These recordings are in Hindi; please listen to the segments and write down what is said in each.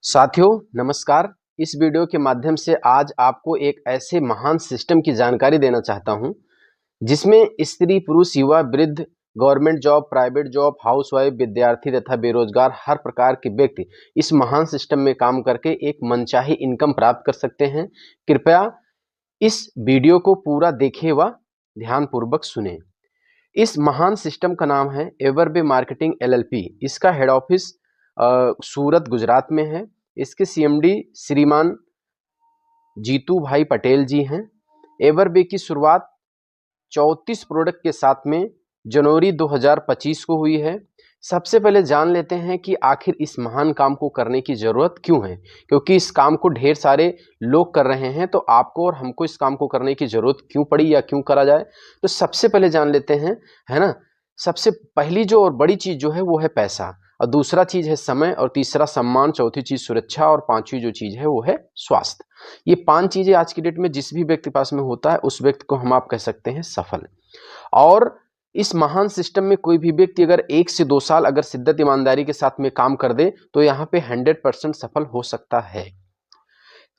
साथियों नमस्कार। इस वीडियो के माध्यम से आज आपको एक ऐसे महान सिस्टम की जानकारी देना चाहता हूं जिसमें स्त्री पुरुष युवा वृद्ध government job private job housewife विद्यार्थी तथा बेरोजगार हर प्रकार के व्यक्ति इस महान सिस्टम में काम करके एक मनचाही इनकम प्राप्त कर सकते हैं। कृपया इस वीडियो को पूरा देखें व ध्यानपूर्वक सुने। इस महान सिस्टम का नाम है एवरबे मार्केटिंग एलएलपी। इसका हेड ऑफिस सूरत गुजरात में है। इसके सीएमडी श्रीमान जीतू भाई पटेल जी हैं। एवरबे की शुरुआत 34 प्रोडक्ट के साथ में जनवरी 2025 को हुई है। सबसे पहले जान लेते हैं कि आखिर इस महान काम को करने की जरूरत क्यों है, क्योंकि इस काम को ढेर सारे लोग कर रहे हैं, तो आपको और हमको इस काम को करने की जरूरत क्यों पड़ी या क्यों करा जाए। तो सबसे पहले जान लेते हैं, है ना। सबसे पहली जो और बड़ी चीज जो है वो है पैसा, और दूसरा चीज है समय, और तीसरा सम्मान, चौथी चीज सुरक्षा, और पांचवी जो चीज है वो है स्वास्थ्य। ये 5 चीजें आज की डेट में जिस भी व्यक्ति पास में होता है उस व्यक्ति को हम आप कह सकते हैं सफल। और इस महान सिस्टम में कोई भी व्यक्ति अगर 1 से 2 साल अगर शिद्दत ईमानदारी के साथ में काम कर दे तो यहाँ पे 100% सफल हो सकता है।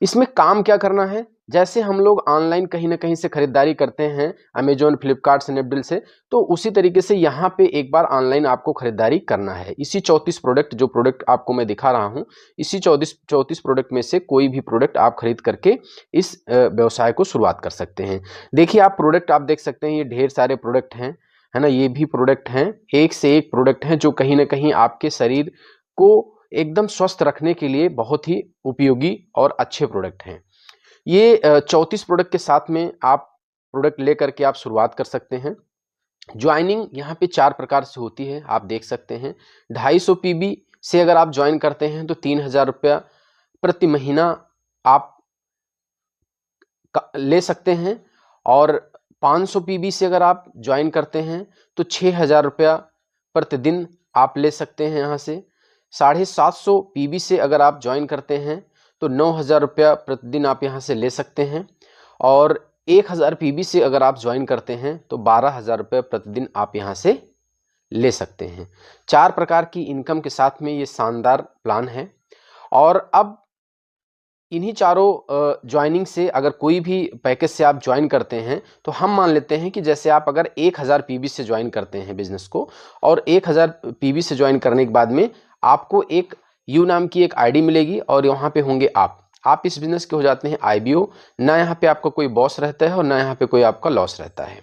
इसमें काम क्या करना है, जैसे हम लोग ऑनलाइन कहीं ना कहीं से खरीदारी करते हैं, अमेजोन फ्लिपकार्ट स्नैपडील से, तो उसी तरीके से यहाँ पे एक बार ऑनलाइन आपको खरीदारी करना है। इसी 34 प्रोडक्ट जो प्रोडक्ट आपको मैं दिखा रहा हूँ, इसी 34 प्रोडक्ट में से कोई भी प्रोडक्ट आप खरीद करके इस व्यवसाय को शुरुआत कर सकते हैं। देखिए आप प्रोडक्ट आप देख सकते हैं, ये ढेर सारे प्रोडक्ट हैं, है ना। ये भी प्रोडक्ट हैं, एक से एक प्रोडक्ट हैं जो कहीं ना कहीं आपके शरीर को एकदम स्वस्थ रखने के लिए बहुत ही उपयोगी और अच्छे प्रोडक्ट हैं। ये 34 प्रोडक्ट के साथ में आप प्रोडक्ट लेकर के आप शुरुआत कर सकते हैं। ज्वाइनिंग यहाँ पे 4 प्रकार से होती है, आप देख सकते हैं। 250 पीबी से अगर आप ज्वाइन करते हैं तो 3000 रुपया प्रति महीना आप ले सकते हैं, और 500 पीबी से अगर आप ज्वाइन करते हैं तो 6000 रुपया प्रतिदिन आप ले सकते हैं यहाँ से। 750 पीबी से अगर आप ज्वाइन करते हैं तो 9000 रुपया प्रतिदिन आप यहाँ से ले सकते हैं, और 1000 पीबी से अगर आप ज्वाइन करते हैं तो 12000 रुपये प्रतिदिन आप यहाँ से ले सकते हैं। 4 प्रकार की इनकम के साथ में ये शानदार प्लान है। और अब इन्हीं चारों ज्वाइनिंग से अगर कोई भी पैकेज से आप ज्वाइन करते हैं तो हम मान लेते हैं कि जैसे आप अगर 1000 पीबी से ज्वाइन करते हैं बिजनेस को, और 1000 पीबी से ज्वाइन करने के बाद में आपको एक यू नाम की एक आईडी मिलेगी, और यहाँ पे होंगे आप इस बिजनेस के हो जाते हैं आईबीओ। ना यहाँ पे आपका कोई बॉस रहता है और ना यहाँ पे कोई आपका लॉस रहता है।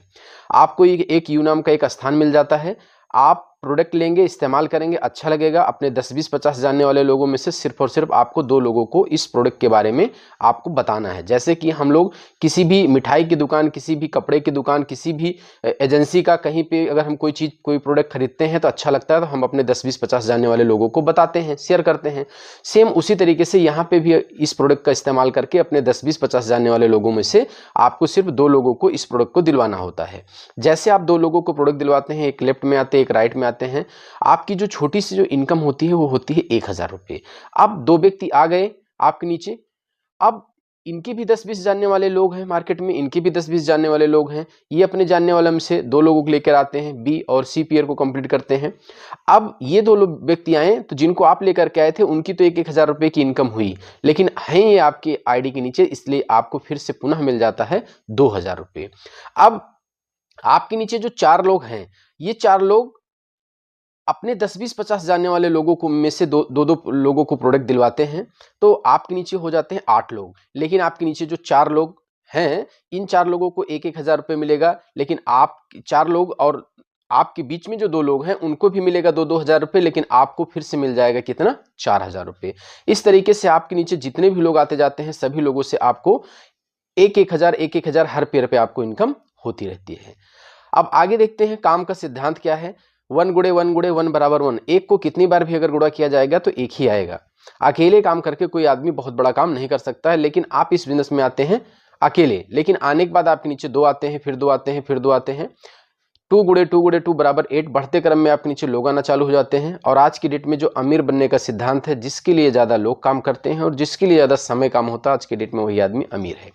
आपको एक यू नाम का एक स्थान मिल जाता है। आप प्रोडक्ट लेंगे, इस्तेमाल करेंगे, अच्छा लगेगा। अपने 10 20 50 जानने वाले लोगों में से सिर्फ और सिर्फ आपको 2 लोगों को इस प्रोडक्ट के बारे में आपको बताना है। जैसे कि हम लोग किसी भी मिठाई की दुकान, किसी भी कपड़े की दुकान, किसी भी एजेंसी का कहीं पे अगर हम कोई प्रोडक्ट खरीदते हैं तो अच्छा लगता है तो हम अपने 10 20 50 जानने वाले लोगों को बताते हैं, शेयर करते हैं। सेम उसी तरीके से यहाँ पे भी इस प्रोडक्ट का इस्तेमाल करके अपने 10 20 50 जानने वाले लोगों में से आपको सिर्फ 2 लोगों को इस प्रोडक्ट को दिलवाना होता है। जैसे आप 2 लोगों को प्रोडक्ट दिलवाते हैं, एक लेफ्ट में आते हैं एक राइट में आते हैं, आपकी जो छोटी सी जो इनकम होती है वो होती है 1000 रुपये। अब 2 व्यक्ति आ गए आपके नीचे, अब इनके भी 10 20 जानने वाले लोग हैं मार्केट में, इनके भी 10 20 जानने वाले लोग हैं। ये अपने जानने वाले में से 2 लोगों को लेकर आते हैं, बी और सी पेयर को कंप्लीट करते हैं। अब ये 2 व्यक्ति आए तो जिनको आप लेकर के आए थे उनकी तो 1000 रुपये की इनकम हुई, लेकिन हैं ये आपके आईडी के नीचे, इसलिए आपको फिर से पुनः मिल जाता है 2000 रुपये। अब आपके नीचे जो 4 लोग हैं, ये 4 लोग अपने 10 20 50 जानने वाले लोगों को में से दो लोगों को प्रोडक्ट दिलवाते हैं, तो आपके नीचे हो जाते हैं 8 लोग। लेकिन आपके नीचे जो 4 लोग हैं, इन 4 लोगों को 1000 रुपये मिलेगा, लेकिन आप 4 लोग और आपके बीच में जो 2 लोग हैं उनको भी मिलेगा 2000 रुपये, लेकिन आपको फिर से मिल जाएगा कितना, 4000 रुपये। इस तरीके से आपके नीचे जितने भी लोग आते जाते हैं सभी लोगों से आपको 1000 हर पेयर पे आपको इनकम होती रहती है। अब आगे देखते हैं काम का सिद्धांत क्या है। 1 गुणे 1 गुणे 1 बराबर 1। एक को कितनी बार भी अगर गुणा किया जाएगा तो एक ही आएगा। अकेले काम करके कोई आदमी बहुत बड़ा काम नहीं कर सकता है, लेकिन आप इस बिजनेस में आते हैं अकेले, लेकिन आने के बाद आपके नीचे 2 आते हैं, फिर 2 आते हैं, फिर 2 आते हैं। 2 गुणे 2 गुणे 2 बराबर 8। बढ़ते क्रम में आपके नीचे लोग आना चालू हो जाते हैं। और आज की डेट में जो अमीर बनने का सिद्धांत है, जिसके लिए ज्यादा लोग काम करते हैं और जिसके लिए ज्यादा समय काम होता है, आज की डेट में वही आदमी अमीर है।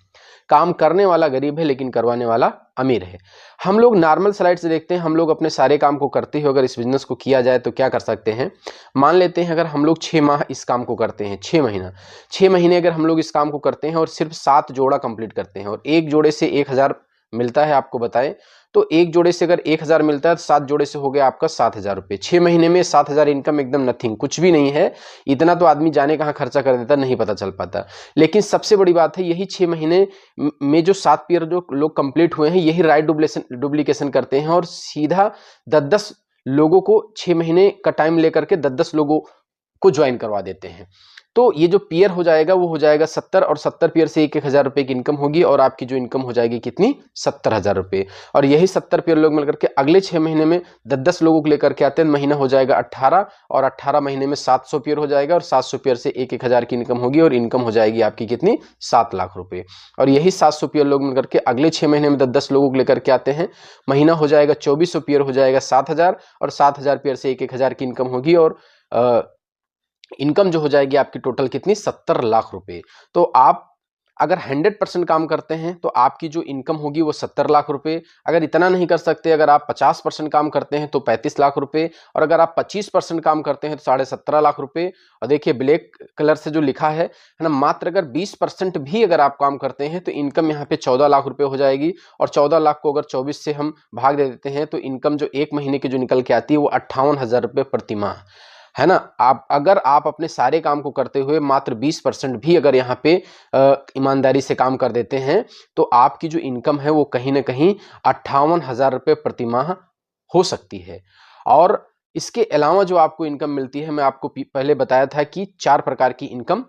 काम करने वाला गरीब है लेकिन करवाने वाला अमीर है। हम लोग नॉर्मल स्लाइड से देखते हैं, हम लोग अपने सारे काम को करते हुए अगर इस बिजनेस को किया जाए तो क्या कर सकते हैं। मान लेते हैं अगर हम लोग 6 माह इस काम को करते हैं, 6 महीने अगर हम लोग इस काम को करते हैं और सिर्फ 7 जोड़ा कंप्लीट करते हैं और एक जोड़े से 1000 मिलता है आपको बताएं, तो एक जोड़े से अगर 1000 मिलता है तो 7 जोड़े से हो गया आपका 7000 रुपये। 6 महीने में 7000 इनकम एकदम नथिंग, कुछ भी नहीं है। इतना तो आदमी जाने कहाँ खर्चा कर देता नहीं पता चल पाता। लेकिन सबसे बड़ी बात है यही 6 महीने में जो 7 पीयर जो लोग कंप्लीट हुए हैं यही राइट डुप्लीकेशन करते हैं और सीधा 10-10 लोगों को 6 महीने का टाइम लेकर के 10-10 लोगों को ज्वाइन करवा देते हैं। तो ये जो पीयर हो जाएगा वो हो जाएगा 70 और 70 पीयर से 1000 रुपये की इनकम होगी और आपकी जो इनकम हो जाएगी कितनी 70,000 रुपये। और यही 70 पीयर लोग मिलकर के अगले 6 महीने में 10-10 लोगों को लेकर के आते हैं, महीना हो जाएगा 18 और 18 महीने में 700 पीयर हो जाएगा और 700 पीयर से 1000 की इनकम होगी और इनकम हो जाएगी आपकी कितनी 7 लाख रुपये। और यही 700 पीयर लोग मिलकर के अगले 6 महीने में 10-10 लोगों को लेकर के आते हैं, महीना हो जाएगा 2400 पीयर हो जाएगा 7000 और 7000 पीयर से 1000 की इनकम होगी और इनकम जो हो जाएगी आपकी टोटल कितनी 70 लाख रुपए। तो आप अगर 100% काम करते हैं तो आपकी जो इनकम होगी वो 70 लाख रुपए। अगर इतना नहीं कर सकते, अगर आप 50% काम करते हैं तो 35 लाख रुपए और अगर आप 25% काम करते हैं तो 17.5 लाख रुपए। और देखिए ब्लैक कलर से जो लिखा है ना, मात्र अगर 20% भी अगर आप काम करते हैं तो इनकम यहाँ पे 14 लाख रुपए हो जाएगी और 14 लाख को अगर 24 से हम भाग दे देते हैं तो इनकम जो एक महीने की जो निकल के आती है वो 58,000 रुपये प्रति माह है ना। अगर आप अपने सारे काम को करते हुए मात्र 20% भी अगर यहाँ पे ईमानदारी से काम कर देते हैं तो आपकी जो इनकम है वो कहीं ना कहीं 58,000 रुपये प्रति माह हो सकती है। और इसके अलावा जो आपको इनकम मिलती है, मैं आपको पहले बताया था कि 4 प्रकार की इनकम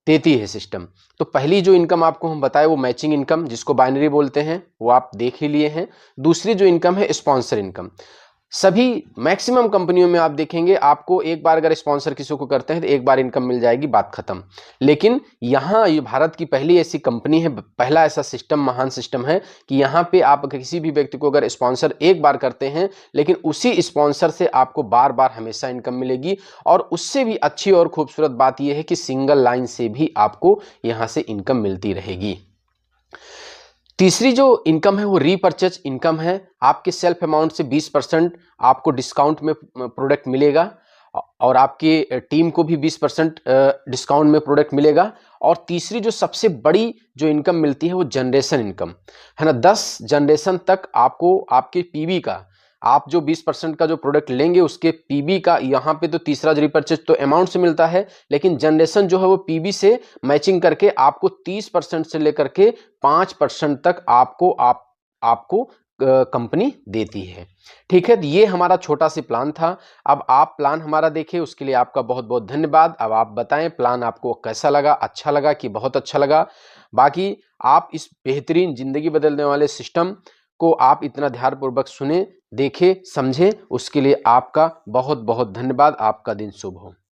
देती है सिस्टम। तो पहली जो इनकम आपको हम बताए वो मैचिंग इनकम, जिसको बाइनरी बोलते हैं, वो आप देख ही लिए हैं। दूसरी जो इनकम है स्पॉन्सर इनकम। सभी मैक्सिमम कंपनियों में आप देखेंगे आपको एक बार अगर स्पॉन्सर किसी को करते हैं तो एक बार इनकम मिल जाएगी, बात खत्म। लेकिन यहाँ ये भारत की पहली ऐसी कंपनी है, पहला ऐसा सिस्टम, महान सिस्टम है कि यहाँ पे आप किसी भी व्यक्ति को अगर स्पॉन्सर एक बार करते हैं लेकिन उसी स्पॉन्सर से आपको बार बार हमेशा इनकम मिलेगी। और उससे भी अच्छी और खूबसूरत बात यह है कि सिंगल लाइन से भी आपको यहाँ से इनकम मिलती रहेगी। तीसरी जो इनकम है वो रीपरचेज इनकम है। आपके सेल्फ अमाउंट से 20% आपको डिस्काउंट में प्रोडक्ट मिलेगा और आपकी टीम को भी 20% डिस्काउंट में प्रोडक्ट मिलेगा। और तीसरी जो सबसे बड़ी जो इनकम मिलती है वो जनरेशन इनकम है ना। 10 जनरेशन तक आपको आपके पीबी का, आप जो 20% का जो प्रोडक्ट लेंगे उसके पीबी का, यहाँ पे तो तीसरा जो रिपर्चेज तो अमाउंट से मिलता है, लेकिन जनरेशन जो है वो पीबी से मैचिंग करके आपको 30% से लेकर के 5% तक आपको कंपनी देती है। ठीक है, तो ये हमारा छोटा सा प्लान था। अब आप प्लान हमारा देखें, उसके लिए आपका बहुत बहुत धन्यवाद। अब आप बताएं प्लान आपको कैसा लगा, अच्छा लगा कि बहुत अच्छा लगा। बाकी आप इस बेहतरीन जिंदगी बदलने वाले सिस्टम को आप इतना ध्यानपूर्वक सुने, देखें, समझें, उसके लिए आपका बहुत बहुत धन्यवाद। आपका दिन शुभ हो।